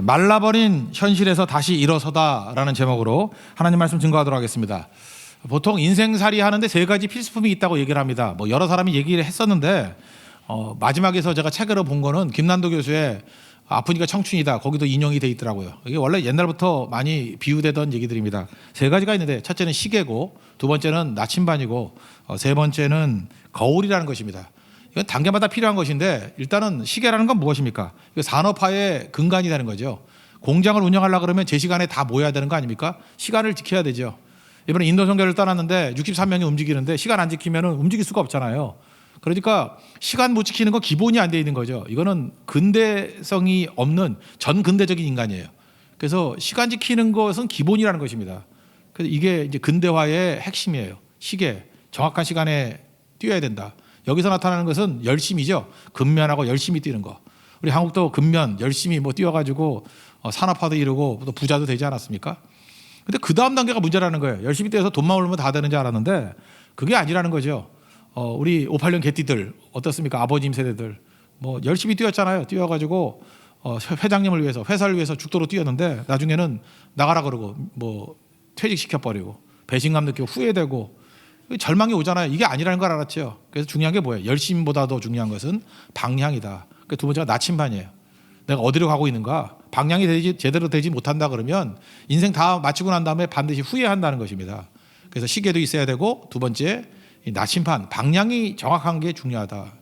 말라버린 현실에서 다시 일어서다라는 제목으로 하나님 말씀 증거하도록 하겠습니다. 보통 인생살이 하는데 세 가지 필수품이 있다고 얘기를 합니다. 뭐 여러 사람이 얘기를 했었는데 마지막에서 제가 책으로 본 거는 김난도 교수의 아프니까 청춘이다. 거기도 인용이 돼 있더라고요. 이게 원래 옛날부터 많이 비유되던 얘기들입니다. 세 가지가 있는데 첫째는 시계고, 두 번째는 나침반이고, 세 번째는 거울이라는 것입니다. 이건 단계마다 필요한 것인데, 일단은 시계라는 건 무엇입니까? 이거 산업화의 근간이 되는 거죠. 공장을 운영하려고 그러면 제 시간에 다 모여야 되는 거 아닙니까? 시간을 지켜야 되죠. 이번에 인도 선교를 떠났는데 63명이 움직이는데 시간 안 지키면 움직일 수가 없잖아요. 그러니까 시간 못 지키는 거 기본이 안 돼 있는 거죠. 이거는 근대성이 없는 전근대적인 인간이에요. 그래서 시간 지키는 것은 기본이라는 것입니다. 그래서 이게 이제 근대화의 핵심이에요. 시계, 정확한 시간에 뛰어야 된다. 여기서 나타나는 것은 열심이죠. 근면하고 열심히 뛰는 거. 우리 한국도 근면 열심히 뭐 뛰어가지고 산업화도 이루고 또 부자도 되지 않았습니까? 근데 그 다음 단계가 문제라는 거예요. 열심히 뛰어서 돈만 올리면 다 되는 줄 알았는데 그게 아니라는 거죠. 우리 58년 개띠들 어떻습니까? 아버님 세대들 뭐 열심히 뛰었잖아요. 뛰어가지고 회장님을 위해서, 회사를 위해서 죽도록 뛰었는데 나중에는 나가라 그러고 뭐 퇴직시켜버리고 배신감 느끼고 후회되고 절망이 오잖아요. 이게 아니라는 걸 알았죠. 그래서 중요한 게 뭐예요? 열심보다 더 중요한 것은 방향이다. 두 번째가 나침반이에요. 내가 어디로 가고 있는가? 방향이 제대로 되지 못한다 그러면 인생 다 마치고 난 다음에 반드시 후회한다는 것입니다. 그래서 시계도 있어야 되고, 두 번째 이 나침반, 방향이 정확한 게 중요하다.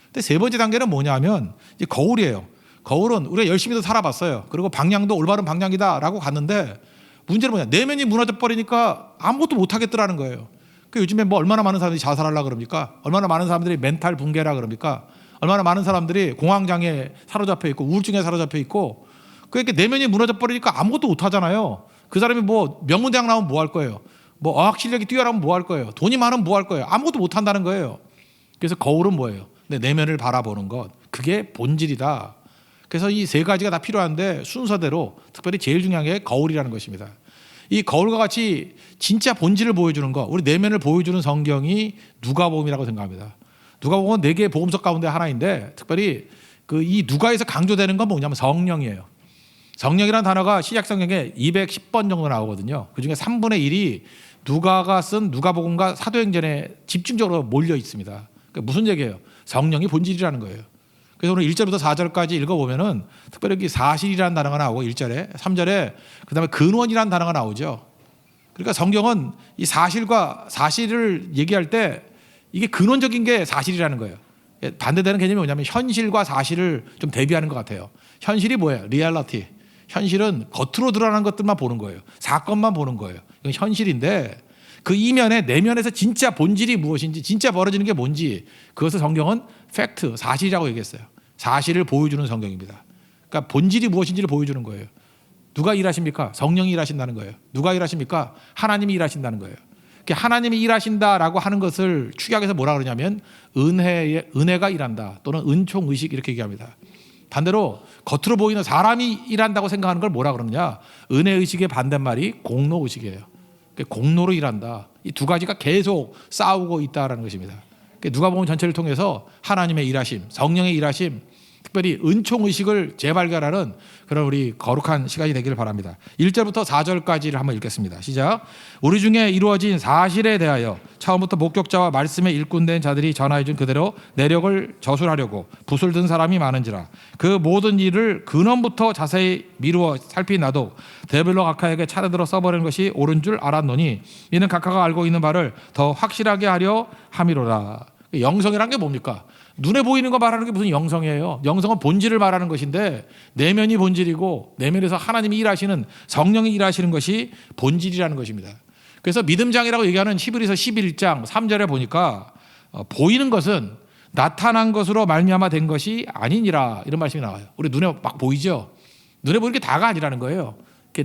근데 세 번째 단계는 뭐냐면 이제 거울이에요. 거울은 우리가 열심히도 살아봤어요. 그리고 방향도 올바른 방향이다라고 갔는데 문제는 뭐냐? 내면이 무너져 버리니까 아무것도 못 하겠더라는 거예요. 그 요즘에 뭐 얼마나 많은 사람들이 자살하려고 그럽니까? 얼마나 많은 사람들이 멘탈 붕괴라 그럽니까? 얼마나 많은 사람들이 공황장애에 사로잡혀 있고 우울증에 사로잡혀 있고, 그러니까 내면이 무너져 버리니까 아무것도 못 하잖아요. 그 사람이 뭐 명문대학 나오면 뭐 할 거예요? 뭐 어학 실력이 뛰어나면 뭐 할 거예요? 돈이 많으면 뭐 할 거예요? 아무것도 못 한다는 거예요. 그래서 거울은 뭐예요? 내 내면을 바라보는 것. 그게 본질이다. 그래서 이 세 가지가 다 필요한데 순서대로 특별히 제일 중요한 게 거울이라는 것입니다. 이 거울과 같이 진짜 본질을 보여주는 것, 우리 내면을 보여주는 성경이 누가복음이라고 생각합니다. 누가복음은 4개의 복음서 가운데 하나인데 특별히 이 누가에서 강조되는 건 뭐냐면 성령이에요. 성령이라는 단어가 신약성경에 210번 정도 나오거든요. 그중에 3분의 1이 누가가 쓴 누가복음과 사도행전에 집중적으로 몰려 있습니다. 그러니까 무슨 얘기예요? 성령이 본질이라는 거예요. 그래서 오늘 1절부터 4절까지 읽어보면은 특별히 여기 사실이라는 단어가 나오고 1절에, 3절에 그 다음에 근원이라는 단어가 나오죠. 그러니까 성경은 이 사실을 얘기할 때 이게 근원적인 게 사실이라는 거예요. 반대되는 개념이 뭐냐면 현실과 사실을 좀 대비하는 것 같아요. 현실이 뭐예요? 리얼리티. 현실은 겉으로 드러나는 것들만 보는 거예요. 사건만 보는 거예요. 이건 현실인데 그 이면에 내면에서 진짜 본질이 무엇인지, 진짜 벌어지는 게 뭔지, 그것을 성경은 팩트, 사실이라고 얘기했어요. 사실을 보여주는 성경입니다. 그러니까 본질이 무엇인지를 보여주는 거예요. 누가 일하십니까? 성령이 일하신다는 거예요. 누가 일하십니까? 하나님이 일하신다는 거예요. 하나님이 일하신다라고 하는 것을 축약해서 뭐라 그러냐면 은혜가 일한다, 또는 은총의식 이렇게 얘기합니다. 반대로 겉으로 보이는 사람이 일한다고 생각하는 걸 뭐라 그러느냐? 은혜의식의 반대말이 공로의식이에요. 공로로 일한다. 이 두 가지가 계속 싸우고 있다는 것입니다. 누가복음 전체를 통해서 하나님의 일하심, 성령의 일하심, 특별히 은총의식을 재발견하는 그런 우리 거룩한 시간이 되기를 바랍니다. 1절부터 4절까지를 한번 읽겠습니다. 시작. 우리 중에 이루어진 사실에 대하여 처음부터 목격자와 말씀에 일꾼된 자들이 전하여준 그대로 내력을 저술하려고 붓을 든 사람이 많은지라. 그 모든 일을 근원부터 자세히 미루어 살핀 나도 대별로 각하에게 차례들어 써버리는 것이 옳은 줄 알았노니 이는 각하가 알고 있는 바를 더 확실하게 하려 함이로라. 영성이란 게 뭡니까? 눈에 보이는 거 말하는 게 무슨 영성이에요? 영성은 본질을 말하는 것인데 내면이 본질이고, 내면에서 하나님이 일하시는, 성령이 일하시는 것이 본질이라는 것입니다. 그래서 믿음장이라고 얘기하는 히브리서 11장 3절에 보니까 보이는 것은 나타난 것으로 말미암아 된 것이 아니니라, 이런 말씀이 나와요. 우리 눈에 막 보이죠? 눈에 보이는 게 다가 아니라는 거예요.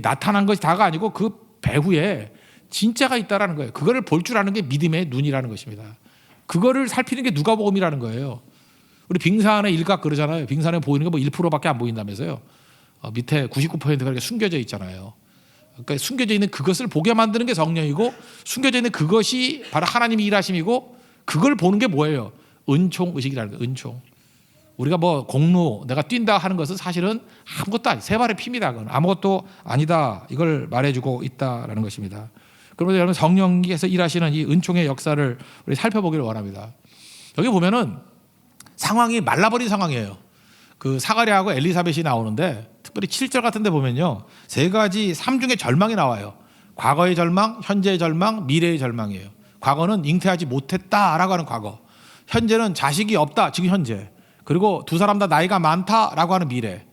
나타난 것이 다가 아니고 그 배후에 진짜가 있다라는 거예요. 그거를 볼 줄 아는 게 믿음의 눈이라는 것입니다. 그거를 살피는 게 누가복음이라는 거예요. 우리 빙산의 일각 그러잖아요. 빙산에 보이는 게 뭐 1%밖에 안 보인다면서요. 밑에 99%가 이렇게 숨겨져 있잖아요. 그러니까 숨겨져 있는 그것을 보게 만드는 게 성령이고, 숨겨져 있는 그것이 바로 하나님이 일하심이고, 그걸 보는 게 뭐예요? 은총의식이라는 거예요. 은총. 우리가 뭐 공로 내가 뛴다 하는 것은 사실은 아무것도 아니, 세 발의 피입니다. 그건 아무것도 아니다. 이걸 말해주고 있다라는 것입니다. 그러면서 여러분 성령께서 일하시는 이 은총의 역사를 우리 살펴보기를 원합니다. 여기 보면은 상황이 말라버린 상황이에요. 그 사가랴하고 엘리사벳이 나오는데 특별히 7절 같은 데 보면요. 세 가지 삼중의 절망이 나와요. 과거의 절망, 현재의 절망, 미래의 절망이에요. 과거는 잉태하지 못했다라고 하는 과거. 현재는 자식이 없다. 지금 현재. 그리고 두 사람 다 나이가 많다라고 하는 미래.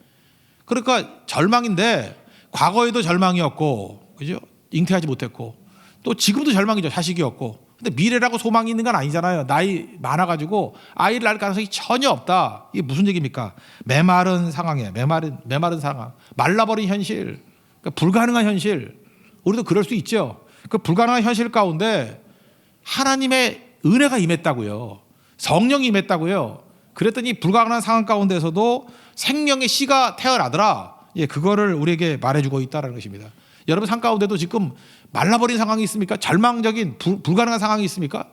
그러니까 절망인데 과거에도 절망이었고, 그죠? 잉태하지 못했고, 또 지금도 절망이죠. 자식이 없고. 근데 미래라고 소망이 있는 건 아니잖아요. 나이 많아가지고 아이를 낳을 가능성이 전혀 없다. 이게 무슨 얘기입니까? 메마른 상황이에요. 메마른 상황. 말라버린 현실. 그러니까 불가능한 현실. 우리도 그럴 수 있죠. 그 불가능한 현실 가운데 하나님의 은혜가 임했다고요. 성령이 임했다고요. 그랬더니 불가능한 상황 가운데서도 생명의 씨가 태어나더라. 예, 그거를 우리에게 말해주고 있다는 것입니다. 여러분 삶 가운데도 지금 말라버린 상황이 있습니까? 절망적인 불가능한 상황이 있습니까?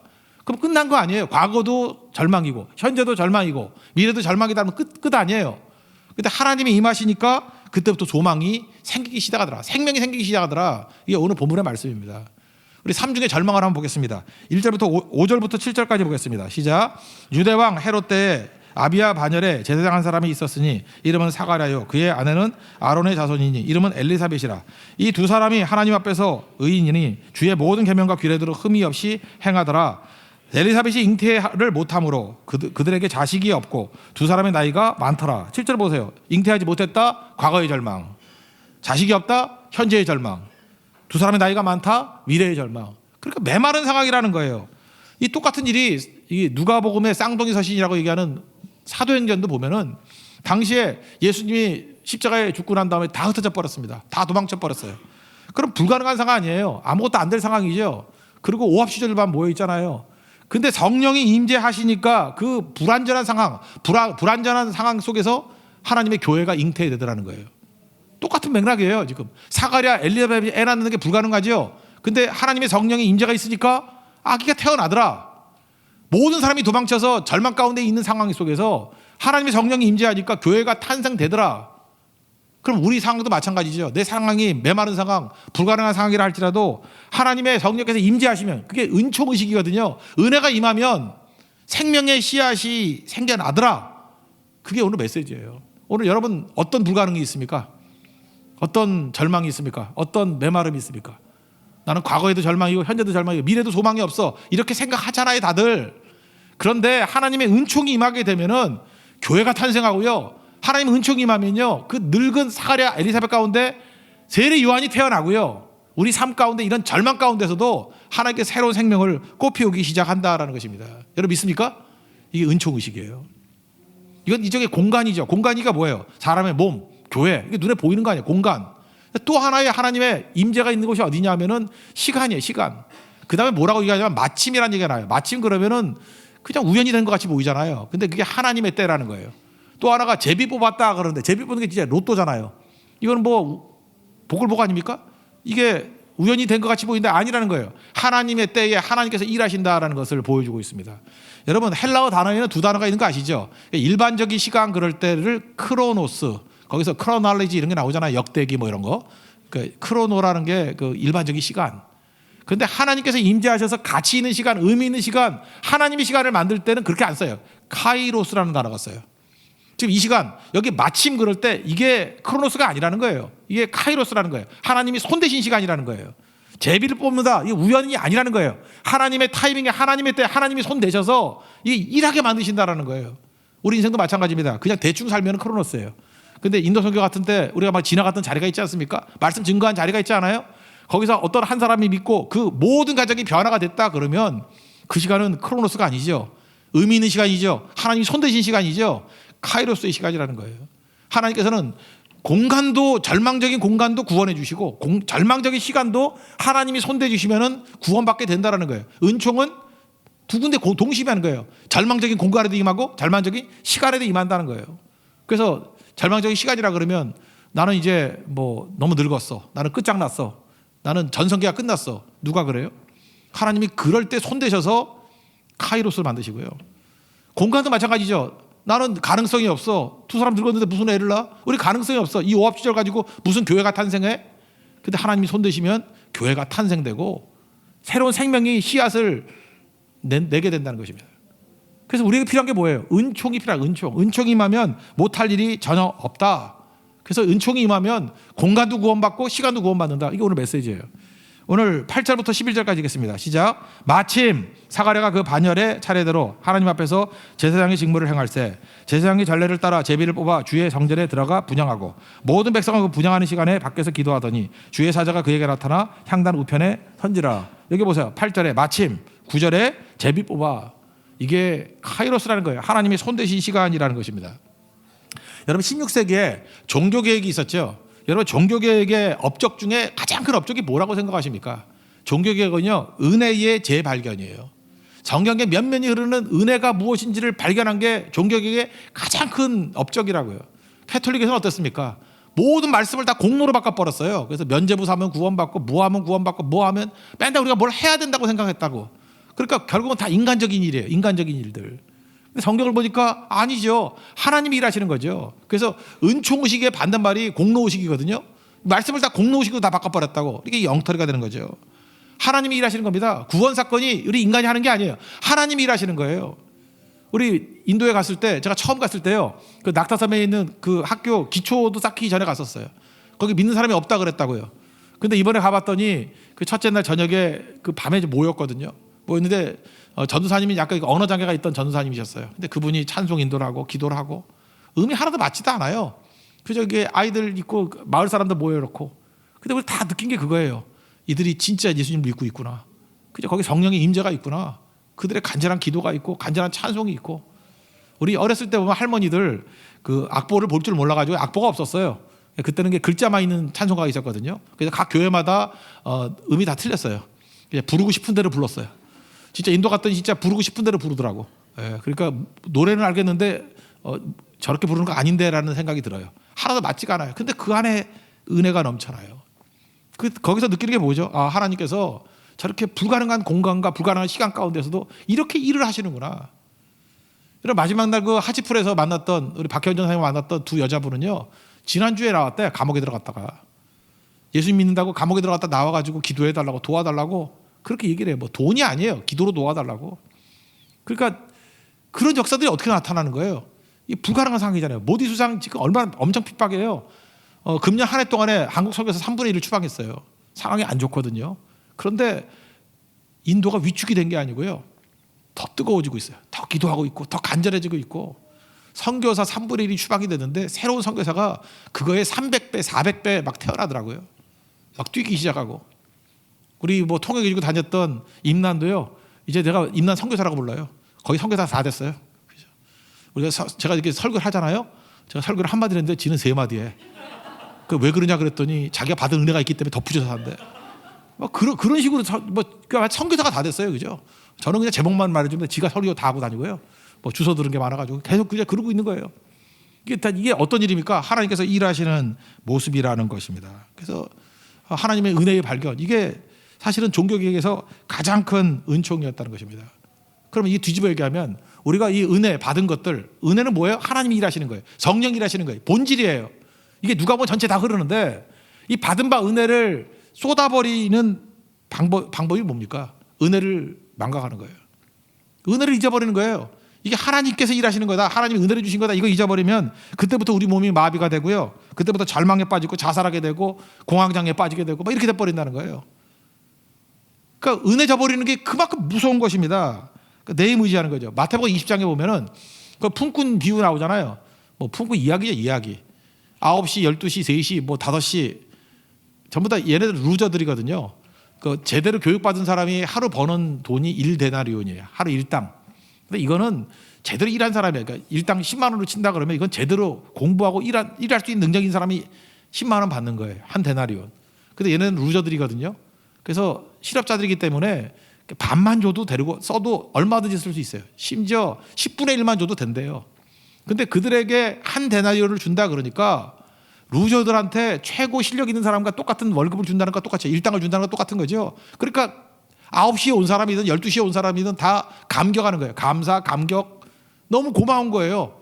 그럼 끝난 거 아니에요. 과거도 절망이고 현재도 절망이고 미래도 절망이다 하면 끝 아니에요. 근데 하나님이 임하시니까 그때부터 소망이 생기기 시작하더라. 생명이 생기기 시작하더라. 이게 오늘 본문의 말씀입니다. 우리 3중의 절망을 한번 보겠습니다. 1절부터 5절부터 7절까지 보겠습니다. 시작. 유대왕 헤롯 때에 아비야 반열에 제사장 한 사람이 있었으니 이름은 사가랴요 그의 아내는 아론의 자손이니 이름은 엘리사벳이라. 이 두 사람이 하나님 앞에서 의인이니 주의 모든 계명과 규례대로 흠이 없이 행하더라. 엘리사벳이 잉태를 못함으로 그들에게 자식이 없고 두 사람의 나이가 많더라. 7절 보세요. 잉태하지 못했다. 과거의 절망. 자식이 없다. 현재의 절망. 두 사람의 나이가 많다. 미래의 절망. 그러니까 메마른 상황이라는 거예요. 이 똑같은 일이 이 누가복음의 쌍둥이 서신이라고 얘기하는 사도행전도 보면은 당시에 예수님이 십자가에 죽고 난 다음에 다 흩어져 버렸습니다. 다 도망쳐 버렸어요. 그럼 불가능한 상황 아니에요. 아무것도 안 될 상황이죠. 그리고 오합시절만 모여 있잖아요. 근데 성령이 임재하시니까 그 불완전한 상황 속에서 하나님의 교회가 잉태되더라는 거예요. 똑같은 맥락이에요. 지금 사가랴 엘리사벳이 애 낳는 게 불가능하죠. 근데 하나님의 성령의 임재가 있으니까 아기가 태어나더라. 모든 사람이 도망쳐서 절망 가운데 있는 상황 속에서 하나님의 성령이 임재하니까 교회가 탄생되더라. 그럼 우리 상황도 마찬가지죠. 내 상황이 메마른 상황, 불가능한 상황이라 할지라도 하나님의 성령께서 임재하시면 그게 은총의식이거든요. 은혜가 임하면 생명의 씨앗이 생겨나더라. 그게 오늘 메시지예요. 오늘 여러분 어떤 불가능이 있습니까? 어떤 절망이 있습니까? 어떤 메마름이 있습니까? 나는 과거에도 절망이고 현재도 절망이고 미래도 소망이 없어. 이렇게 생각하잖아요, 다들. 그런데 하나님의 은총이 임하게 되면은 교회가 탄생하고요. 하나님의 은총이 임하면요. 그 늙은 사가랴 엘리사벳 가운데 세례 요한이 태어나고요. 우리 삶 가운데 이런 절망 가운데서도 하나님께 새로운 생명을 꽃피우기 시작한다라는 것입니다. 여러분 믿습니까? 이게 은총 의식이에요. 이건 이쪽에 공간이죠. 공간이가 뭐예요? 사람의 몸, 교회. 이게 눈에 보이는 거 아니에요. 공간. 또 하나의 하나님의 임재가 있는 곳이 어디냐 하면은 시간이에요. 시간. 그 다음에 뭐라고 얘기하냐면 마침이라는 얘기가 나와요. 마침 그러면은 그냥 우연히 된 것 같이 보이잖아요. 근데 그게 하나님의 때라는 거예요. 또 하나가 제비 뽑았다 그러는데 제비 뽑는 게 진짜 로또잖아요. 이건 뭐 복을 아닙니까? 이게 우연히 된 것 같이 보이는데 아니라는 거예요. 하나님의 때에 하나님께서 일하신다라는 것을 보여주고 있습니다. 여러분 헬라어 단어에는 두 단어가 있는 거 아시죠? 일반적인 시간 그럴 때를 크로노스, 거기서 크로놀리지 이런 게 나오잖아요. 역대기 뭐 이런 거. 그 크로노라는 게 그 일반적인 시간. 그런데 하나님께서 임재하셔서 가치 있는 시간, 의미 있는 시간, 하나님의 시간을 만들 때는 그렇게 안 써요. 카이로스라는 단어가 써요. 지금 이 시간 여기 마침 그럴 때 이게 크로노스가 아니라는 거예요. 이게 카이로스라는 거예요. 하나님이 손대신 시간이라는 거예요. 제비를 뽑는다. 이게 우연이 아니라는 거예요. 하나님의 타이밍에 하나님의 때 하나님이 손대셔서 이게 일하게 만드신다라는 거예요. 우리 인생도 마찬가지입니다. 그냥 대충 살면 크로노스예요. 근데 인도 선교 같은 때 우리가 막 지나갔던 자리가 있지 않습니까? 말씀 증거한 자리가 있지 않아요? 거기서 어떤 한 사람이 믿고 그 모든 가정이 변화가 됐다 그러면 그 시간은 크로노스가 아니죠. 의미 있는 시간이죠. 하나님이 손대신 시간이죠. 카이로스의 시간이라는 거예요. 하나님께서는 공간도 절망적인 공간도 구원해 주시고 절망적인 시간도 하나님이 손대 주시면은 구원받게 된다라는 거예요. 은총은 두 군데 동시에 하는 거예요. 절망적인 공간에도 임하고 절망적인 시간에도 임한다는 거예요. 그래서 절망적인 시간이라 그러면 나는 이제 뭐 너무 늙었어. 나는 끝장났어. 나는 전성기가 끝났어. 누가 그래요? 하나님이 그럴 때 손대셔서 카이로스를 만드시고요. 공간도 마찬가지죠. 나는 가능성이 없어. 두 사람 늙었는데 무슨 애를 낳아? 우리 가능성이 없어. 이 오합지졸 가지고 무슨 교회가 탄생해? 근데 하나님이 손대시면 교회가 탄생되고 새로운 생명이 씨앗을 내게 된다는 것입니다. 그래서 우리에게 필요한 게 뭐예요? 은총이 필요한 은총이 임하면 못할 일이 전혀 없다. 그래서 은총이 임하면 공간도 구원받고 시간도 구원받는다. 이게 오늘 메시지예요. 오늘 8절부터 11절까지 읽겠습니다. 시작. 마침 사가랴가 그 반열의 차례대로 하나님 앞에서 제사장의 직무를 행할세 제사장이 전례를 따라 제비를 뽑아 주의 성전에 들어가 분향하고 모든 백성은 그 분향하는 시간에 밖에서 기도하더니 주의 사자가 그에게 나타나 향단 우편에 선지라. 여기 보세요. 8절에 마침, 9절에 제비 뽑아. 이게 카이로스라는 거예요. 하나님이 손대신 시간이라는 것입니다. 여러분 16세기에 종교개혁이 있었죠. 여러분 종교개혁의 업적 중에 가장 큰 업적이 뭐라고 생각하십니까? 종교개혁은요, 은혜의 재발견이에요. 성경에 면면이 흐르는 은혜가 무엇인지를 발견한 게 종교개혁의 가장 큰 업적이라고요. 캐톨릭에서는 어떻습니까? 모든 말씀을 다 공로로 바꿔버렸어요. 그래서 면죄부사하면 구원받고 뭐하면 구원받고 뭐하면 맨날 우리가 뭘 해야 된다고 생각했다고. 그러니까 결국은 다 인간적인 일이에요. 인간적인 일들. 근데 성경을 보니까 아니죠. 하나님이 일하시는 거죠. 그래서 은총의식의 반대말이 공로의식이거든요. 말씀을 다 공로의식으로 다 바꿔버렸다고. 이게 영털이가 되는 거죠. 하나님이 일하시는 겁니다. 구원 사건이 우리 인간이 하는 게 아니에요. 하나님이 일하시는 거예요. 우리 인도에 갔을 때, 제가 처음 갔을 때요, 그 낙타섬에 있는 그 학교 기초도 쌓기 전에 갔었어요. 거기 믿는 사람이 없다 그랬다고요. 근데 이번에 가봤더니 그 첫째 날 저녁에 그 밤에 모였거든요. 모였는데 전도사님이 약간 언어 장애가 있던 전도사님이셨어요. 근데 그분이 찬송 인도를 하고 기도를 하고 음이 하나도 맞지도 않아요. 그저 이게 아이들 있고 마을 사람들 모여놓고. 근데 우리 다 느낀 게 그거예요. 이들이 진짜 예수님을 믿고 있구나. 그저 거기 성령의 임재가 있구나. 그들의 간절한 기도가 있고 간절한 찬송이 있고. 우리 어렸을 때 보면 할머니들 그 악보를 볼 줄 몰라가지고 악보가 없었어요. 그때는 글자만 있는 찬송가가 있었거든요. 그래서 각 교회마다 음이 다 틀렸어요. 그냥 부르고 싶은 대로 불렀어요. 진짜 인도 갔더니 진짜 부르고 싶은 대로 부르더라고. 예, 그러니까 노래는 알겠는데 저렇게 부르는 거 아닌데라는 생각이 들어요. 하나도 맞지가 않아요. 근데 그 안에 은혜가 넘쳐나요. 거기서 느끼는 게 뭐죠? 아, 하나님께서 저렇게 불가능한 공간과 불가능한 시간 가운데서도 이렇게 일을 하시는구나. 이런 마지막 날 그 하치풀에서 만났던 우리 박현정 선생님 만났던 두 여자분은요, 지난주에 나왔대. 감옥에 들어갔다가 예수님 믿는다고 감옥에 들어갔다 나와가지고 기도해달라고 도와달라고 그렇게 얘기를 해요. 뭐 돈이 아니에요. 기도로 도와달라고. 그러니까 그런 역사들이 어떻게 나타나는 거예요? 이 불가능한 상황이잖아요. 모디 수상 지금 얼마나 엄청 핍박이에요. 금년 한 해 동안에 한국 설교에서 3분의 1을 추방했어요. 상황이 안 좋거든요. 그런데 인도가 위축이 된 게 아니고요. 더 뜨거워지고 있어요. 더 기도하고 있고 더 간절해지고 있고 선교사 3분의 1이 추방이 되는데 새로운 선교사가 그거에 300배, 400배 막 태어나더라고요. 막 뛰기 시작하고. 우리 뭐 통역해주고 다녔던 임난도요. 이제 내가 임난 선교사라고 불러요. 거기 선교사 다 됐어요. 우리가 제가 이렇게 설교를 하잖아요. 제가 설교를 한마디 했는데 지는 3마디에. 왜 그러냐 그랬더니 자기가 받은 은혜가 있기 때문에 덧붙여서 한대. 뭐 그런 식으로 선교사가 다 됐어요. 그죠? 저는 그냥 제목만 말해주면 지가 설교 다 하고 다니고요. 뭐 주워 들은 게 많아가지고 계속 그냥 그러고 있는 거예요. 이게 어떤 일입니까? 하나님께서 일하시는 모습이라는 것입니다. 그래서 하나님의 은혜의 발견, 이게 사실은 종교개혁에서 가장 큰 은총이었다는 것입니다. 그러면 이 뒤집어 얘기하면 우리가 이 은혜 받은 것들, 은혜는 뭐예요? 하나님이 일하시는 거예요. 성령이 일하시는 거예요. 본질이에요. 이게 누가 보면 전체 다 흐르는데 이 받은 바 은혜를 쏟아버리는 방법이 뭡니까? 은혜를 망각하는 거예요. 은혜를 잊어버리는 거예요. 이게 하나님께서 일하시는 거다. 하나님이 은혜를 주신 거다. 이거 잊어버리면 그때부터 우리 몸이 마비가 되고요. 그때부터 절망에 빠지고 자살하게 되고 공황장애에 빠지게 되고 막 이렇게 돼버린다는 거예요. 그러니까 은혜 저버리는 게 그만큼 무서운 것입니다. 그러니까 내임 의지하는 거죠. 마태복음 20장에 보면은 그 품꾼 비유 나오잖아요. 뭐 품꾼 이야기죠, 이야기. 9시, 12시, 3시, 뭐 5시 전부 다 얘네들 루저들이거든요. 그 제대로 교육받은 사람이 하루 버는 돈이 1데나리온이에요. 하루 일당. 근데 이거는 제대로 일한 사람이에요. 그러니까 일당 10만 원으로 친다 그러면 이건 제대로 공부하고 일할 수 있는 능력인 사람이 10만 원 받는 거예요. 한 데나리온. 근데 얘네는 루저들이거든요. 그래서 실업자들이기 때문에 반만 줘도 되고 써도 얼마든지 쓸 수 있어요. 심지어 10분의 1만 줘도 된대요. 근데 그들에게 한 데나리온을 준다 그러니까 루저들한테 최고 실력 있는 사람과 똑같은 월급을 준다는 거 똑같죠. 일당을 준다는 거 똑같은 거죠. 그러니까 9시에 온 사람이든 12시에 온 사람이든 다 감격하는 거예요. 감사, 감격. 너무 고마운 거예요.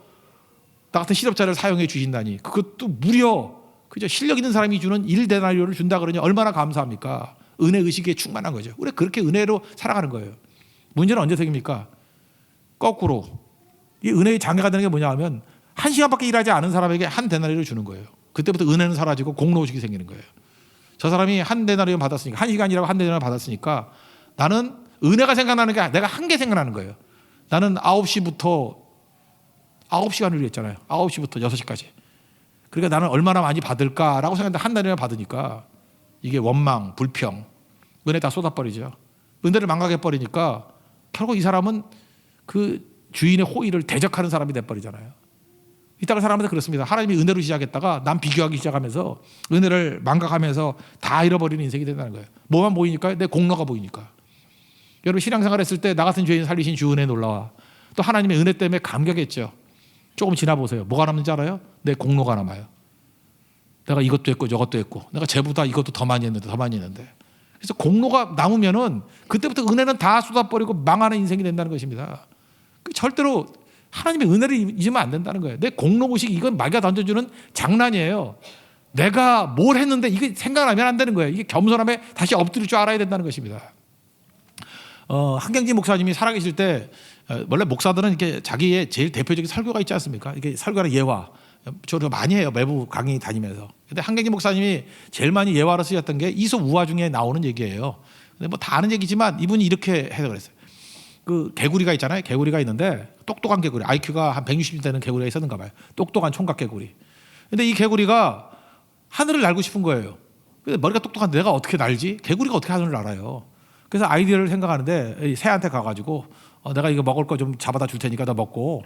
나 같은 실업자를 사용해 주신다니, 그것도 무려 그죠? 실력 있는 사람이 주는 1데나리온을 준다 그러니 얼마나 감사합니까? 은혜 의식에 충만한 거죠. 우리 그렇게 은혜로 살아가는 거예요. 문제는 언제 생깁니까? 거꾸로 이 은혜의 장애가 되는 게 뭐냐 하면 1시간밖에 일하지 않은 사람에게 1데나리온을 주는 거예요. 그때부터 은혜는 사라지고 공로의식이 생기는 거예요. 저 사람이 1데나리온 받았으니까, 1시간 일하고 1데나리온 받았으니까 나는 은혜가 생각나는 게 내가 한 게 생각나는 거예요. 나는 9시부터 9시간을 일했잖아요. 9시부터 6시까지. 그러니까 나는 얼마나 많이 받을까라고 생각했는데 1달이나 받으니까 이게 원망, 불평, 은혜 다 쏟아버리죠. 은혜를 망각해버리니까 결국 이 사람은 그 주인의 호의를 대적하는 사람이 돼버리잖아요. 이따가 사람한테 그렇습니다. 하나님이 은혜로 시작했다가 남 비교하기 시작하면서 은혜를 망각하면서 다 잃어버리는 인생이 된다는 거예요. 뭐만 보이니까? 내 공로가 보이니까. 여러분 신앙생활 했을 때 나 같은 죄인 살리신 주 은혜 놀라와. 또 하나님의 은혜 때문에 감격했죠. 조금 지나보세요. 뭐가 남는지 알아요? 내 공로가 남아요. 내가 이것도 했고 저것도 했고 내가 쟤보다 이것도 더 많이 했는데 그래서 공로가 남으면은 그때부터 은혜는 다 쏟아버리고 망하는 인생이 된다는 것입니다. 절대로 하나님의 은혜를 잊으면 안 된다는 거예요. 내 공로의식 이건 마귀가 던져주는 장난이에요. 내가 뭘 했는데 이게 생각나면 안 되는 거예요. 이게 겸손함에 다시 엎드릴 줄 알아야 된다는 것입니다. 한경진 목사님이 살아계실 때 원래 목사들은 이렇게 자기의 제일 대표적인 설교가 있지 않습니까? 이게 설교는 예화. 저도 많이 해요. 매부 강의 다니면서. 근데 한경진 목사님이 제일 많이 예화로 쓰셨던 게 이솝 우화 중에 나오는 얘기예요. 근데 뭐 다 아는 얘기지만 이분이 이렇게 해석을 했어요. 그 개구리가 있잖아요. 개구리가 있는데 똑똑한 개구리. IQ가 한 160 되는 개구리가 있었는가 봐요. 똑똑한 총각 개구리. 근데 이 개구리가 하늘을 날고 싶은 거예요. 근데 머리가 똑똑한데 내가 어떻게 날지? 개구리가 어떻게 하늘을 날아요? 그래서 아이디어를 생각하는데 새한테 가가지고 내가 이거 먹을 거 좀 잡아다 줄 테니까 너 먹고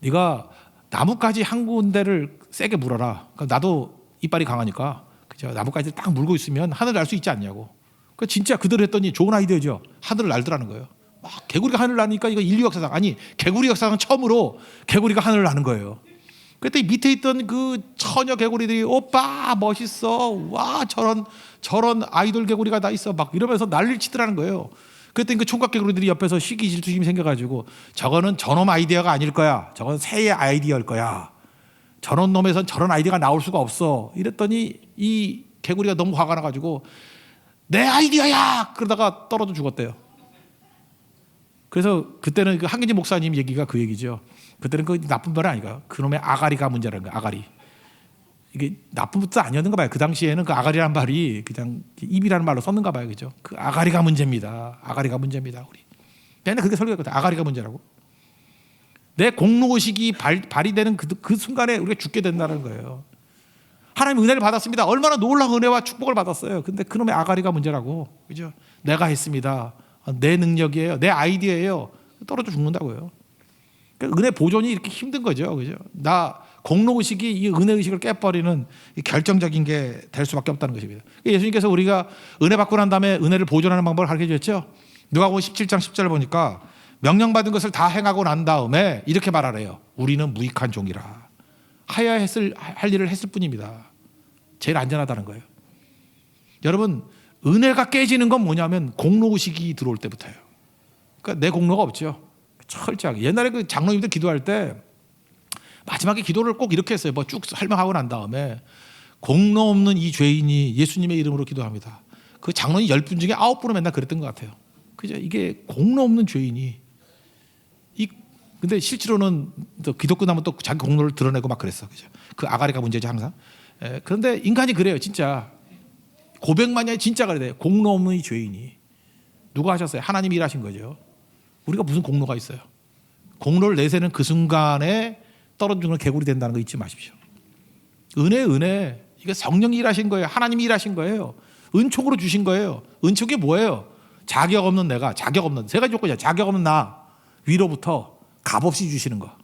네가 나뭇가지 한 군데를 세게 물어라. 그러니까 나도 이빨이 강하니까 그죠? 나뭇가지를 딱 물고 있으면 하늘을 날 수 있지 않냐고. 그 진짜 그대로 했더니 좋은 아이디어죠. 하늘을 날더라는 거예요. 막 개구리가 하늘을 나니까 이거 인류 역사상 개구리 역사상 처음으로 개구리가 하늘을 나는 거예요. 그때 밑에 있던 그 처녀 개구리들이 오빠 멋있어. 와 저런 아이돌 개구리가 다 있어. 막 이러면서 난리를 치더라는 거예요. 그랬더니 그 총각 개구리들이 옆에서 시기 질투심이 생겨가지고 저거는 저놈 아이디어가 아닐 거야. 저건 새의 아이디어일 거야. 저런 놈에선 저런 아이디어가 나올 수가 없어. 이랬더니 이 개구리가 너무 화가 나가지고 내 아이디어야! 그러다가 떨어져 죽었대요. 그래서 그때는 그 한경진 목사님 얘기가 그 얘기죠. 그때는 그 나쁜 말이 아니까 그놈의 아가리가 문제라는 거야. 아가리. 이게 나쁜 것도 아니었는가 봐요. 그 당시에는 그 아가리라는 말이 그냥 입이라는 말로 썼는가 봐요. 그죠? 그 아가리가 문제입니다. 아가리가 문제입니다. 우리. 근데 그게 설교했거든. 아가리가 문제라고. 내 공로의식이 발휘되는 그 순간에 우리가 죽게 된다는 거예요. 하나님 은혜를 받았습니다. 얼마나 놀라운 은혜와 축복을 받았어요. 근데 그놈의 아가리가 문제라고. 그죠? 내가 했습니다. 내 능력이에요. 내 아이디어예요. 떨어져 죽는다고요. 그러니까 은혜 보존이 이렇게 힘든 거죠. 그죠? 나 공로의식이 이 은혜의식을 깨버리는 결정적인 게 될 수밖에 없다는 것입니다. 예수님께서 우리가 은혜 받고 난 다음에 은혜를 보존하는 방법을 가르쳐 주셨죠. 누가복음 17장 10절을 보니까 명령받은 것을 다 행하고 난 다음에 이렇게 말하래요. 우리는 무익한 종이라. 할 일을 했을 뿐입니다. 제일 안전하다는 거예요. 여러분 은혜가 깨지는 건 뭐냐면 공로의식이 들어올 때부터예요. 그러니까 내 공로가 없죠. 철저하게. 옛날에 그 장로님들 기도할 때 마지막에 기도를 꼭 이렇게 했어요. 뭐 쭉 설명하고 난 다음에 공로 없는 이 죄인이 예수님의 이름으로 기도합니다. 그 장로님 10분 중에 9분은 맨날 그랬던 것 같아요. 그죠? 이게 공로 없는 죄인이 근데 실제로는 또 기도 끝나면 또 자기 공로를 드러내고 막 그랬어. 그죠? 그 아가리가 문제죠 항상. 그런데 인간이 그래요. 진짜 고백만이 아니라 진짜 그래요. 공로 없는 이 죄인이 누가 하셨어요? 하나님이 일하신 거죠. 우리가 무슨 공로가 있어요? 공로를 내세는 그 순간에 떨어져 죽는 개구리 된다는 거 잊지 마십시오. 은혜. 이게 성령이 일하신 거예요. 하나님이 일하신 거예요. 은총으로 주신 거예요. 은총이 뭐예요? 자격 없는 내가, 세 가지 조건이야. 자격 없는 나 위로부터 값없이 주시는 거.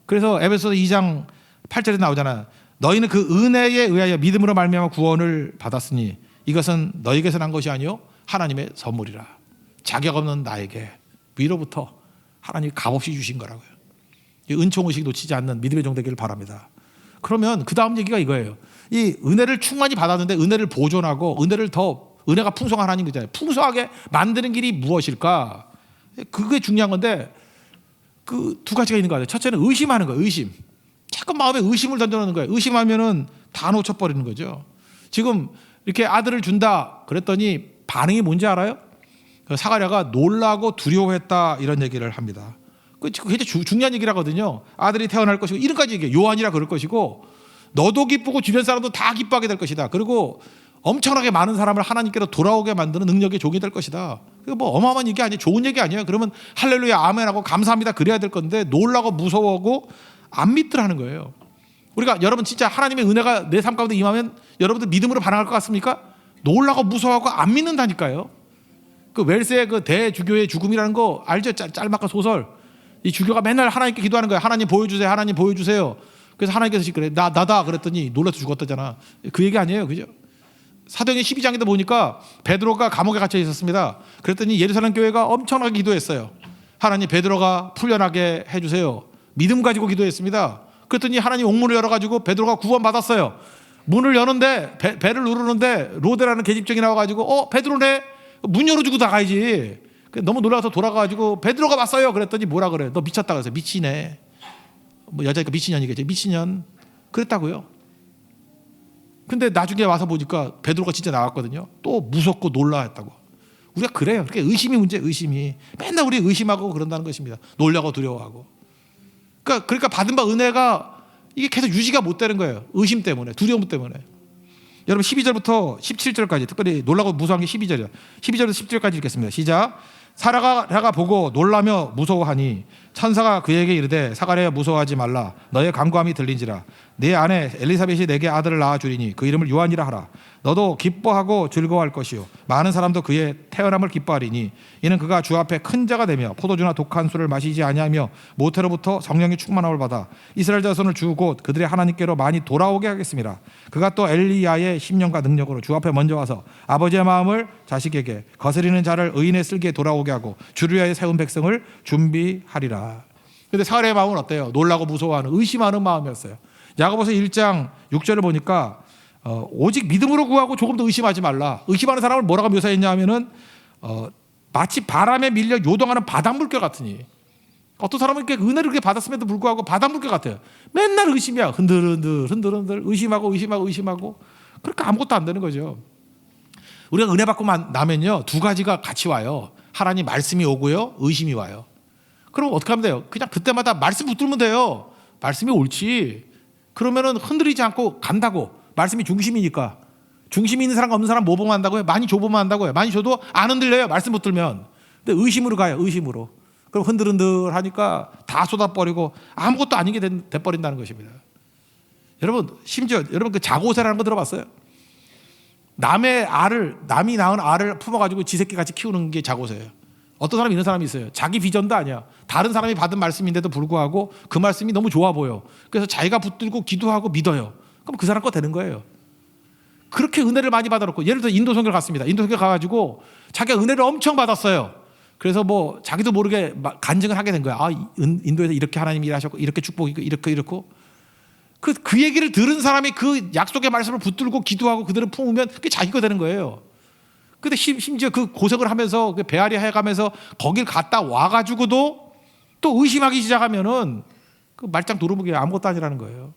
그래서 에베소서 2장 8절에 나오잖아. 너희는 그 은혜에 의하여 믿음으로 말미암아 구원을 받았으니 이것은 너희에게서 난 것이 아니요 하나님의 선물이라. 자격 없는 나에게 위로부터 하나님이 값없이 주신 거라고요. 은총의식 놓치지 않는 믿음의 종 되기를 바랍니다. 그러면 그 다음 얘기가 이거예요. 이 은혜를 충만히 받았는데 은혜를 보존하고 은혜가 풍성한 하나님 거잖아요. 풍성하게 만드는 길이 무엇일까? 그게 중요한 건데 그 두 가지가 있는 거 같아요. 첫째는 의심하는 거예요. 의심. 자꾸 마음에 의심을 던져놓는 거예요. 의심하면은 다 놓쳐버리는 거죠. 지금 이렇게 아들을 준다 그랬더니 반응이 뭔지 알아요? 사가랴가 놀라고 두려워했다 이런 얘기를 합니다. 그게 중요한 얘기라거든요. 아들이 태어날 것이고 이름까지 얘기해요. 요한이라 그럴 것이고 너도 기쁘고 주변 사람도 다 기뻐하게 될 것이다. 그리고 엄청나게 많은 사람을 하나님께로 돌아오게 만드는 능력의 종이 될 것이다. 그게 뭐 어마어마한 얘기 아니에요. 좋은 얘기 아니에요. 그러면 할렐루야 아멘하고 감사합니다 그래야 될 건데 놀라고 무서워하고 안 믿더라는 거예요. 우리가 여러분 진짜 하나님의 은혜가 내 삶 가운데 임하면 여러분들 믿음으로 반응할 것 같습니까? 놀라고 무서워하고 안 믿는다니까요. 그 웰스의 그 대주교의 죽음이라는 거 알죠? 짤막한 소설. 이 주교가 맨날 하나님께 기도하는 거예요. 하나님 보여주세요. 하나님 보여주세요. 그래서 하나님께서 그래 나다 그랬더니 놀라서 죽었다잖아. 그 얘기 아니에요, 그죠? 사도행전 12장에도 보니까 베드로가 감옥에 갇혀 있었습니다. 그랬더니 예루살렘 교회가 엄청나게 기도했어요. 하나님 베드로가 풀려나게 해주세요. 믿음 가지고 기도했습니다. 그랬더니 하나님 옥문을 열어가지고 베드로가 구원받았어요. 문을 여는데 배를 누르는데 로데라는 계집종이 나와가지고 베드로네 문 열어주고 나가야지. 너무 놀라서 돌아가가지고 베드로가 왔어요. 그랬더니 뭐라 그래? 너 미쳤다 그래서 미치네. 뭐 여자니까 미친년이겠지. 미친년 그랬다고요. 근데 나중에 와서 보니까 베드로가 진짜 나왔거든요. 또 무섭고 놀라했다고. 우리가 그래요. 그렇게 의심이 문제, 의심이 맨날 우리 의심하고 그런다는 것입니다. 놀라고 두려워하고. 그러니까 받은 바 은혜가 이게 계속 유지가 못 되는 거예요. 의심 때문에, 두려움 때문에. 여러분 12절부터 17절까지 특별히 놀라고 무서워한 게 12절이에요. 12절부터 10절까지 읽겠습니다. 시작. 사라가 보고 놀라며 무서워하니 천사가 그에게 이르되 사가랴 무서워하지 말라. 너의 간구함이 들린지라. 네 아내 엘리사벳이 내게 아들을 낳아주리니 그 이름을 요한이라 하라. 너도 기뻐하고 즐거워할 것이요 많은 사람도 그의 태어남을 기뻐하리니 이는 그가 주 앞에 큰 자가 되며 포도주나 독한 술을 마시지 아니하며 모태로부터 성령이 충만함을 받아 이스라엘 자손을 주 곧 그들의 하나님께로 많이 돌아오게 하겠습니다. 그가 또 엘리야의 심령과 능력으로 주 앞에 먼저 와서 아버지의 마음을 자식에게 거스리는 자를 의인의 쓸기에 돌아오게 하고 주를 위하여 세운 백성을 준비하리라. 그런데 사가랴의 마음은 어때요? 놀라고 무서워하는 의심하는 마음이었어요. 야고보서 1장 6절을 보니까 오직 믿음으로 구하고 조금 더 의심하지 말라. 의심하는 사람을 뭐라고 묘사했냐 하면은 마치 바람에 밀려 요동하는 바닷물결 같으니. 어떤 사람은 이렇게 은혜를 그렇게 받았음에도 불구하고 바닷물결 같아요. 맨날 의심이야. 흔들흔들 의심하고 그러니까 아무것도 안 되는 거죠. 우리가 은혜 받고 나면요 두 가지가 같이 와요. 하나님 말씀이 오고요 의심이 와요. 그럼 어떻게 하면 돼요? 그냥 그때마다 말씀 붙들면 돼요. 말씀이 옳지. 그러면은 흔들리지 않고 간다고. 말씀이 중심이니까. 중심이 있는 사람과 없는 사람 모범한다고요? 많이 줘보면 한다고요? 많이 줘도 안 흔들려요. 말씀 붙들면. 근데 의심으로 가요. 의심으로. 그럼 흔들흔들 하니까 다 쏟아버리고 아무것도 아니게 돼버린다는 것입니다. 여러분 심지어 여러분 그 자고새라는 거 들어봤어요? 남이 낳은 알을 품어가지고 지 새끼 같이 키우는 게 자고새예요. 어떤 사람이 이런 사람이 있어요. 자기 비전도 아니야. 다른 사람이 받은 말씀인데도 불구하고 그 말씀이 너무 좋아 보여. 그래서 자기가 붙들고 기도하고 믿어요. 그럼 그 사람 거 되는 거예요. 그렇게 은혜를 많이 받아놓고 예를 들어 인도 선교를 갔습니다. 인도 선교 가가지고 자기가 은혜를 엄청 받았어요. 그래서 뭐 자기도 모르게 간증을 하게 된 거야. 인도에서 이렇게 하나님이 일하셨고 이렇게 축복이고 이렇고 그 얘기를 들은 사람이 그 약속의 말씀을 붙들고 기도하고 그대로 품으면 그게 자기가 되는 거예요. 근데 심지어 그 고생을 하면서 그 배앓이 해가면서 거길 갔다 와가지고도 또 의심하기 시작하면은 그 말짱 도루묵이 아무것도 아니라는 거예요.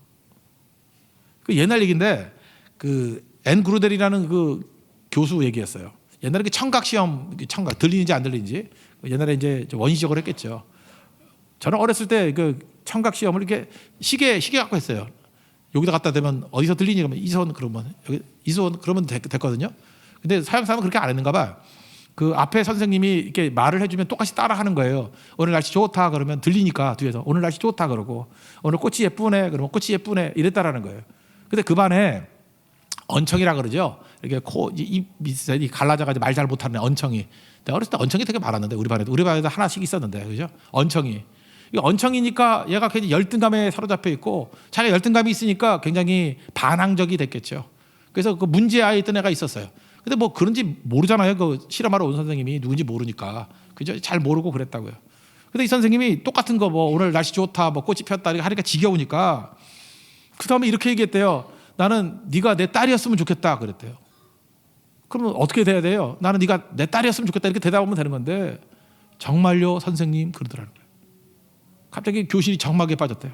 그 옛날 얘기인데 그 앤 그루델이라는 그 교수 얘기였어요. 옛날에 그 청각 시험 들리는지 안 들리는지 옛날에 이제 원시적으로 했겠죠. 저는 어렸을 때 그 청각 시험을 이렇게 시계 갖고 했어요. 여기다 갖다 대면 어디서 들리니 그러면 이손 그러면 여기 이손 그러면 됐거든요. 근데 서양사람은 그렇게 안 했는가 봐. 그 앞에 선생님이 이렇게 말을 해주면 똑같이 따라하는 거예요. 오늘 날씨 좋다 그러면 들리니까 뒤에서 오늘 날씨 좋다 그러고 오늘 꽃이 예쁘네 그러면 꽃이 예쁘네 이랬다라는 거예요. 근데 그 반에 언청이라 그러죠. 이렇게 입 밑에 갈라져가지고 말 잘 못하는 언청이. 내가 어렸을 때 언청이 되게 많았는데 우리 반에도 하나씩 있었는데 그죠? 언청이. 이 언청이니까 얘가 굉장히 열등감에 사로잡혀 있고 자기가 열등감이 있으니까 굉장히 반항적이 됐겠죠. 그래서 그 문제아에 있던 애가 있었어요. 근데 뭐 그런지 모르잖아요. 그 실험하러 온 선생님이 누군지 모르니까 그죠? 잘 모르고 그랬다고요. 근데 이 선생님이 똑같은 거 뭐 오늘 날씨 좋다, 뭐 꽃이 폈다 이렇게 하니까 지겨우니까 그 다음에 이렇게 얘기했대요. 나는 네가 내 딸이었으면 좋겠다 그랬대요. 그러면 어떻게 돼야 돼요? 나는 네가 내 딸이었으면 좋겠다 이렇게 대답하면 되는 건데 정말요 선생님 그러더라는 거예요. 갑자기 교실이 정막에 빠졌대요.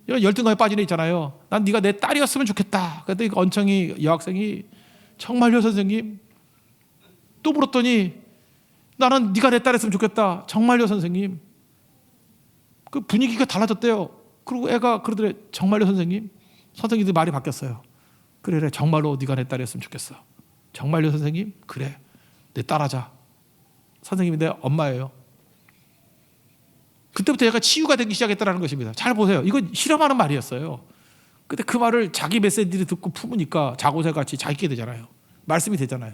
이런 열등감에 빠진 애 있잖아요. 난 네가 내 딸이었으면 좋겠다. 그랬더니 그 언청이 여학생이 정말요 선생님? 또 물었더니 나는 네가 내 딸이었으면 좋겠다. 정말요 선생님? 그 분위기가 달라졌대요. 그리고 애가 그러더래. 정말요 선생님? 선생님들 말이 바뀌었어요. 그래 정말로 네가 내 딸이었으면 좋겠어. 정말요 선생님? 그래 내 딸하자. 선생님이 내 엄마예요. 그때부터 얘가 치유가 되기 시작했다는 것입니다. 잘 보세요. 이거 실험하는 말이었어요. 근데 그 말을 자기 메시지를 듣고 품으니까 자고새같이 자기게 되잖아요. 말씀이 되잖아요.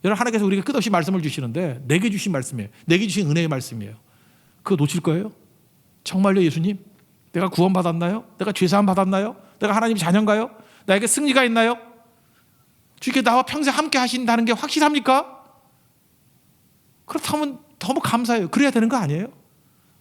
여러분 하나님께서 우리에게 끝없이 말씀을 주시는데 내게 주신 말씀이에요. 내게 주신 은혜의 말씀이에요. 그거 놓칠 거예요? 정말요 예수님? 내가 구원받았나요? 내가 죄사함 받았나요? 내가 하나님 자녀인가요? 나에게 승리가 있나요? 주께 나와 평생 함께 하신다는 게 확실합니까? 그렇다면 너무 감사해요. 그래야 되는 거 아니에요?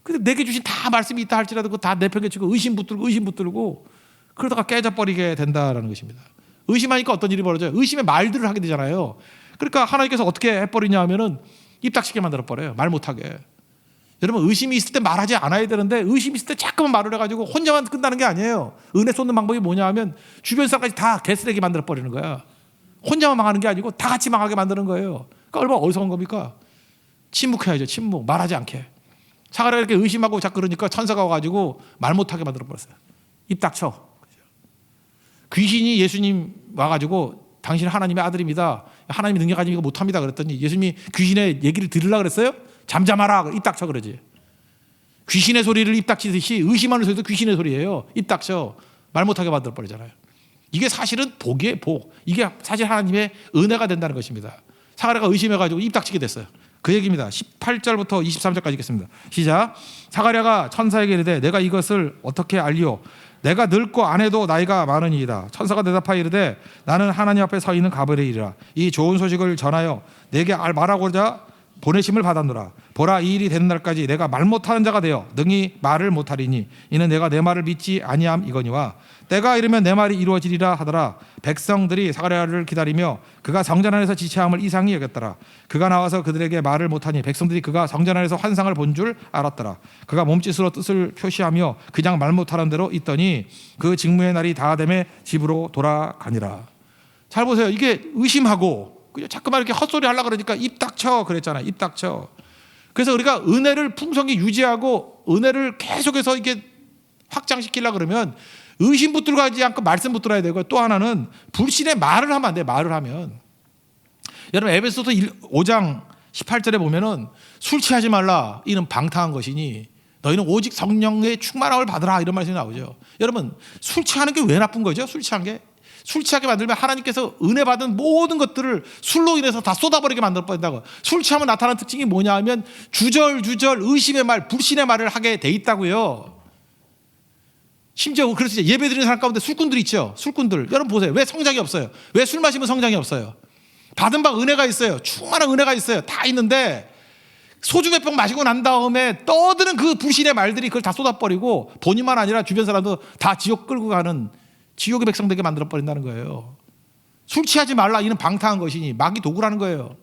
근데 내게 주신 다 말씀이 있다 할지라도 그거 다 내팽개치고 의심 붙들고 그러다가 깨져버리게 된다라는 것입니다. 의심하니까 어떤 일이 벌어져요? 의심의 말들을 하게 되잖아요. 그러니까 하나님께서 어떻게 해버리냐 하면은 입 닥치게 만들어버려요. 말 못하게. 여러분 의심이 있을 때 말하지 않아야 되는데 의심이 있을 때 자꾸만 말을 해가지고 혼자만 끝나는 게 아니에요. 은혜 쏟는 방법이 뭐냐 하면 주변 사람까지 다 개쓰레기 만들어버리는 거야. 혼자만 망하는 게 아니고 다 같이 망하게 만드는 거예요. 그러니까 얼마나 어리석은 겁니까? 침묵해야죠. 침묵. 말하지 않게. 사가랴가 이렇게 의심하고 자꾸 그러니까 천사가 와가지고 말 못하게 만들어버렸어요. 입 닥쳐. 귀신이 예수님 와가지고 당신 하나님의 아들입니다. 하나님이 능력 가지고 못합니다. 그랬더니 예수님이 귀신의 얘기를 들으려고 그랬어요? 잠잠하라. 입 닥쳐 그러지. 귀신의 소리를 입 닥치듯이 의심하는 소리도 귀신의 소리예요. 입 닥쳐. 말 못하게 만들어버리잖아요. 이게 사실은 복이에요. 복. 이게 사실 하나님의 은혜가 된다는 것입니다. 사가랴가 의심해가지고 입 닥치게 됐어요. 그 얘기입니다. 18절부터 23절까지 읽겠습니다. 시작. 사가랴가 천사에게 이르되 내가 이것을 어떻게 알리오? 내가 늙고 아내도 나이가 많으니이다. 천사가 대답하여 이르되 나는 하나님 앞에 서 있는 가브리엘이라. 이 좋은 소식을 전하여 내게 말하고자 보내심을 받았노라. 보라 이 일이 되는 날까지 내가 말 못하는 자가 되어 능히 말을 못하리니 이는 내가 내 말을 믿지 아니함 이거니와 때가 이르면 내 말이 이루어지리라 하더라. 백성들이 사가랴를 기다리며 그가 성전 안에서 지체함을 이상히 여겼더라. 그가 나와서 그들에게 말을 못하니 백성들이 그가 성전 안에서 환상을 본 줄 알았더라. 그가 몸짓으로 뜻을 표시하며 그냥 말 못하는 대로 있더니 그 직무의 날이 다하되매 집으로 돌아가니라. 잘 보세요. 이게 의심하고 그냥 자꾸만 이렇게 헛소리 하려고 그러니까 입 닥쳐 그랬잖아요. 입 닥쳐. 그래서 우리가 은혜를 풍성히 유지하고 은혜를 계속해서 이게 확장시키려고 그러면 의심 붙들고 하지 않고 말씀 붙들어야 되고 또 하나는 불신의 말을 하면 안 돼. 말을 하면. 여러분 에베소서 5장 18절에 보면은 술 취하지 말라. 이는 방탕한 것이니 너희는 오직 성령의 충만함을 받으라. 이런 말씀이 나오죠. 여러분 술 취하는 게 왜 나쁜 거죠? 술 취한 게. 술 취하게 만들면 하나님께서 은혜 받은 모든 것들을 술로 인해서 다 쏟아버리게 만들어버린다고. 술 취하면 나타나는 특징이 뭐냐 하면 주절주절 의심의 말, 불신의 말을 하게 돼 있다고요. 심지어 그래서 예배 드리는 사람 가운데 술꾼들이 있죠. 술꾼들. 여러분 보세요. 왜 성장이 없어요? 왜 술 마시면 성장이 없어요? 받은 바 은혜가 있어요. 충만한 은혜가 있어요. 다 있는데 소주 몇 병 마시고 난 다음에 떠드는 그 불신의 말들이 그걸 다 쏟아버리고 본인만 아니라 주변 사람도 다 지옥 끌고 가는 지옥의 백성 되게 만들어버린다는 거예요. 술 취하지 말라. 이는 방탕한 것이니 마귀 도구라는 거예요.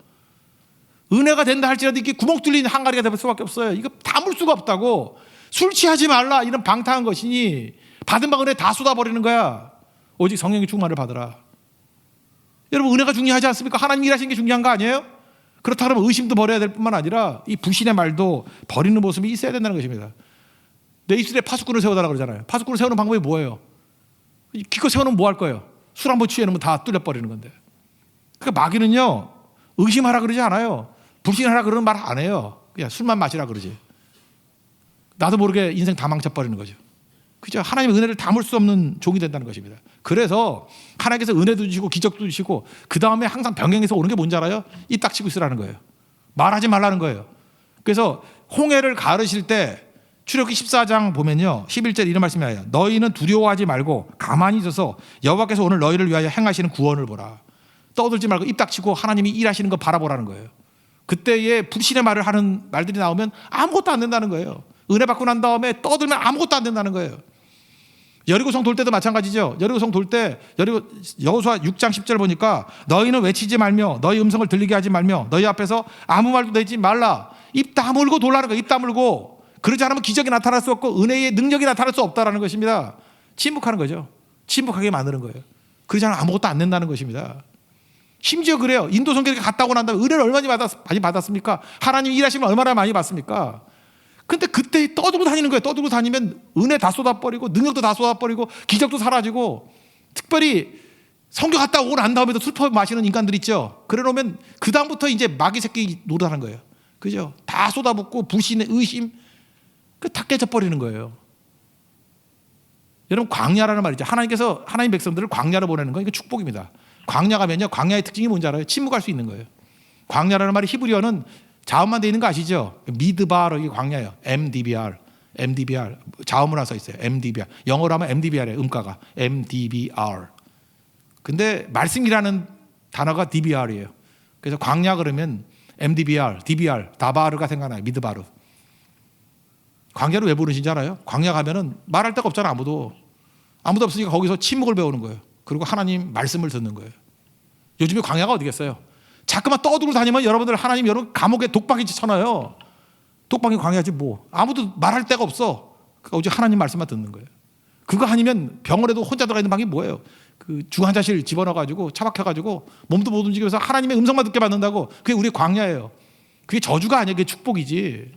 은혜가 된다 할지라도 이게 구멍 뚫린 항아리가 될 수밖에 없어요. 이거 담을 수가 없다고. 술 취하지 말라. 이는 방탕한 것이니 받은 바 은혜 다 쏟아버리는 거야. 오직 성령의 충만을 받으라. 여러분 은혜가 중요하지 않습니까? 하나님 일하시는 게 중요한 거 아니에요? 그렇다면 의심도 버려야 될 뿐만 아니라 이 불신의 말도 버리는 모습이 있어야 된다는 것입니다. 내 입술에 파수꾼을 세워달라고 그러잖아요. 파수꾼을 세우는 방법이 뭐예요? 기껏 세워놓으면 뭐 할 거예요? 술 한번 취해놓으면 다 뚫려버리는 건데. 그러니까 마귀는요 의심하라 그러지 않아요. 불신하라 그러는 말 안 해요. 그냥 술만 마시라 그러지. 나도 모르게 인생 다 망쳐버리는 거죠. 그죠? 하나님의 은혜를 담을 수 없는 종이 된다는 것입니다. 그래서 하나님께서 은혜도 주시고 기적도 주시고 그 다음에 항상 병행해서 오는 게 뭔지 알아요? 입 닥치고 있으라는 거예요. 말하지 말라는 거예요. 그래서 홍해를 가르실 때 출애굽기 14장 보면요 11절 이런 말씀이 나와요. 너희는 두려워하지 말고 가만히 있어서 여호와께서 오늘 너희를 위하여 행하시는 구원을 보라. 떠들지 말고 입 닥치고 하나님이 일하시는 거 바라보라는 거예요. 그때에 불신의 말을 하는 말들이 나오면 아무것도 안 된다는 거예요. 은혜 받고 난 다음에 떠들면 아무것도 안 된다는 거예요. 여리고성 돌 때도 마찬가지죠. 여리고성 돌 때 여호수아 6장 10절 보니까 너희는 외치지 말며 너희 음성을 들리게 하지 말며 너희 앞에서 아무 말도 내지 말라. 입 다물고 돌라는 거예요. 입 다물고. 그러지 않으면 기적이 나타날 수 없고 은혜의 능력이 나타날 수 없다라는 것입니다. 침묵하는 거죠. 침묵하게 만드는 거예요. 그러지 않으면 아무것도 안 된다는 것입니다. 심지어 그래요. 인도 선교에 갔다 오고 난 다음에 은혜를 얼마나 많이 받았습니까? 하나님 일하시면 얼마나 많이 받습니까? 근데 그때 떠들고 다니는 거예요. 떠들고 다니면 은혜 다 쏟아버리고 능력도 다 쏟아버리고 기적도 사라지고, 특별히 선교 갔다 오고 난 다음에도 술 마시는 인간들 있죠. 그래 놓으면 그 다음부터 이제 마귀 새끼 노릇하는 거예요. 그죠? 다 쏟아붓고 불신, 의심, 다 깨져버리는 거예요. 여러분, 광야라는 말이죠. 하나님께서 하나님 백성들을 광야로 보내는 건 이게 축복입니다. 광야 가면요, 광야의 특징이 뭔지 알아요? 침묵할 수 있는 거예요. 광야라는 말이 히브리어는 자음만 돼 있는 거 아시죠? 미드바르, 이게 광야예요. MDBR, MDBR 자음으로 써 있어요. MDBR 영어로 하면 MDBR이에요. 음가가 MDBR. 근데 말씀이라는 단어가 DBR이에요. 그래서 광야 그러면 MDBR, DBR, 다바르가 생각나요. 미드바르. 광야를 왜 부르신지 알아요? 광야 가면은 말할 데가 없잖아. 아무도 없으니까 거기서 침묵을 배우는 거예요. 그리고 하나님 말씀을 듣는 거예요. 요즘에 광야가 어디겠어요? 자꾸만 떠들고 다니면 여러분들 하나님 여러분 감옥에 독박이 쳐놔요. 독박이 광야지 뭐. 아무도 말할 데가 없어. 그러니까 오직 하나님 말씀만 듣는 거예요. 그거 아니면 병원에도 혼자 들어가 있는 방이 뭐예요? 그 중환자실 집어넣어가지고 차박해가지고 몸도 못 움직이면서 하나님의 음성만 듣게 받는다고. 그게 우리 광야예요. 그게 저주가 아니에요. 그게 축복이지.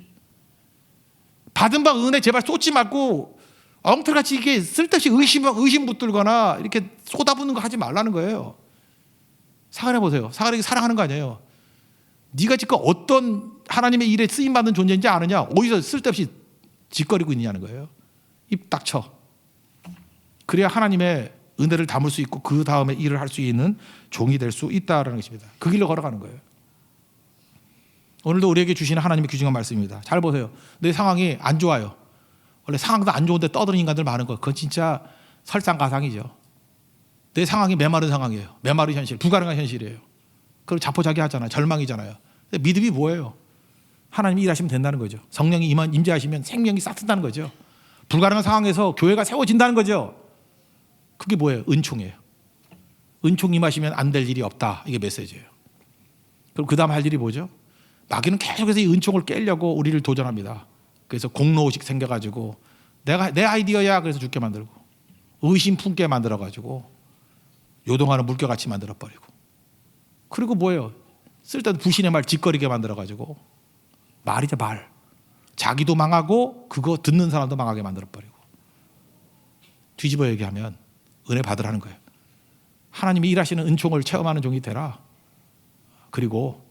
받은 바 은혜 제발 쏟지 말고 엉터리같이 이게 쓸데없이 의심 붙들거나 이렇게 쏟아붓는 거 하지 말라는 거예요. 사랑해 보세요. 사랑하는 거 아니에요. 네가 지금 어떤 하나님의 일에 쓰임받는 존재인지 아느냐? 어디서 쓸데없이 짓거리고 있느냐는 거예요. 입 닥쳐. 그래야 하나님의 은혜를 담을 수 있고 그 다음에 일을 할 수 있는 종이 될 수 있다는 것입니다. 그 길로 걸어가는 거예요. 오늘도 우리에게 주시는 하나님의 귀중한 말씀입니다. 잘 보세요. 내 상황이 안 좋아요. 원래 상황도 안 좋은데 떠드는 인간들 많은 거, 그건 진짜 설상가상이죠. 내 상황이 메마른 상황이에요. 메마른 현실, 불가능한 현실이에요. 그리고 자포자기하잖아요. 절망이잖아요. 근데 믿음이 뭐예요? 하나님이 일하시면 된다는 거죠. 성령이 임재하시면 생명이 싹튼다는 거죠. 불가능한 상황에서 교회가 세워진다는 거죠. 그게 뭐예요? 은총이에요. 은총 임하시면 안 될 일이 없다. 이게 메시지예요. 그럼 그 다음 할 일이 뭐죠? 마귀는 계속해서 이 은총을 깨려고 우리를 도전합니다. 그래서 공로의식 생겨가지고 내 아이디어야 그래서 죽게 만들고, 의심 품게 만들어가지고 요동하는 물결같이 만들어버리고, 그리고 뭐예요? 쓸데없는 불신의 말 짓거리게 만들어가지고 말이죠, 말. 자기도 망하고 그거 듣는 사람도 망하게 만들어버리고. 뒤집어 얘기하면 은혜 받으라는 거예요. 하나님이 일하시는 은총을 체험하는 종이 되라. 그리고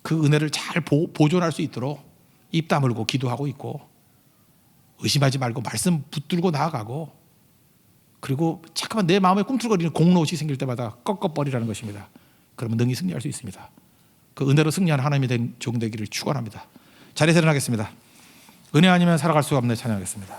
그 은혜를 잘 보존할 수 있도록 입 다물고 기도하고 있고, 의심하지 말고 말씀 붙들고 나아가고, 그리고 잠깐만 내 마음에 꿈틀거리는 공로의식이 생길 때마다 꺾어버리라는 것입니다. 그러면 능히 승리할 수 있습니다. 그 은혜로 승리하는 하나님이 된 종 되기를 축원합니다. 자리에서 일어나겠습니다. 은혜 아니면 살아갈 수가 없네 찬양하겠습니다.